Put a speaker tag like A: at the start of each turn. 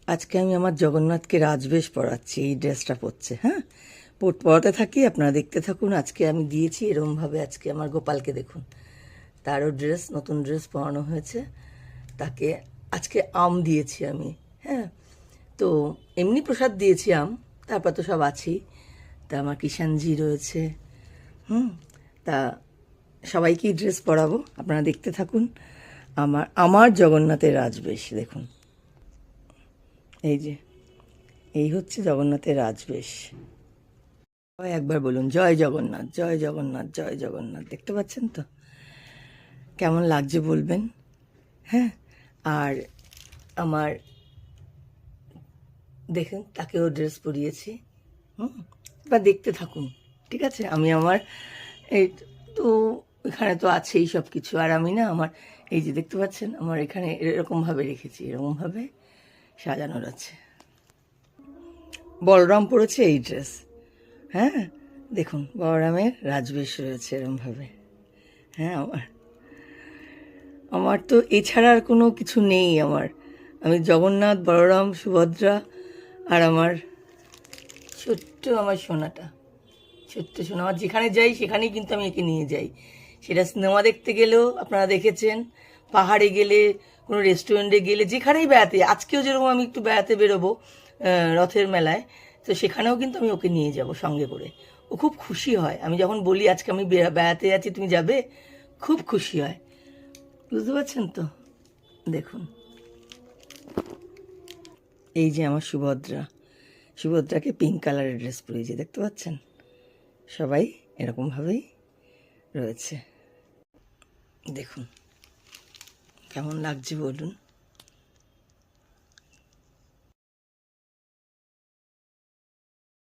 A: আজকে আমি আমার জগন্নাথকে রাজবেশ পরাচ্ছি, এই ড্রেসটা পরছে। হ্যাঁ, পরাতে থাকি, আপনারা দেখতে থাকুন। আজকে আমি দিয়েছি এরমভাবে, আজকে আমার গোপালকে দেখুন, তারও ড্রেস, নতুন ড্রেস পরানো হয়েছে তাকে। আজকে আম দিয়েছি আমি। হ্যাঁ, তো এমনি প্রসাদ দিয়েছি আম, তারপর তো সব আছেই। তা আমার কিষাণজি রয়েছে। তা সবাইকেই ড্রেস পরাবো, আপনারা দেখতে থাকুন। আমার জগন্নাথের রাজবেশ দেখুন, এই যে, এই হচ্ছে জগন্নাথের রাজবেশ। সবাই একবার বলুন, জয় জগন্নাথ, জয় জগন্নাথ, জয় জগন্নাথ। দেখতে পাচ্ছেন তো কেমন লাগছে বলবেন। হ্যাঁ, আর আমার দেখুন, তাকেও ড্রেস পরিয়েছি। এবার দেখতে থাকুন, ঠিক আছে। আমি আমার এই তো এখানে তো আছেই সব কিছু, আর আমি না আমার এই যে দেখতে পাচ্ছেন, আমার এখানে এরকমভাবে রেখেছি, এরকমভাবে সাজানোর আছে। বলরাম পরেছে এই ড্রেস। হ্যাঁ, দেখুন বলরামের রাজবেশ রয়েছে এরমভাবে। হ্যাঁ, আমার তো এছাড়া আর কোনো কিছু নেই আমার। আমি জগন্নাথ, বলরাম, সুভদ্রা আর আমার ছোট্ট আমার সোনাটা, ছোট্ট সোনা। আমার যেখানে যাই সেখানেই কিন্তু আমি একে নিয়ে যাই। সেটা সিনেমা দেখতে গেলেও আপনারা দেখেছেন, পাহাড়ে গেলে, কোনো রেস্টুরেন্টে গেলে, যেখানেই বেড়াতে, আজকেও যেরকম আমি একটু বেড়াতে বেরোবো রথের মেলায়, তো সেখানেও কিন্তু আমি ওকে নিয়ে যাব সঙ্গে করে। ও খুব খুশি হয় আমি যখন বলি আজকে আমি বেড়াতে যাচ্ছি, তুমি যাবে, খুব খুশি হয়। বুঝতে পারছেন তো, দেখুন এই যে আমার সুভদ্রা, সুভদ্রাকে পিঙ্ক কালারের ড্রেস পরিয়েছে, দেখতে পাচ্ছেন। সবাই এরকমভাবেই রয়েছে, দেখুন কেমন লাগছে বলুন।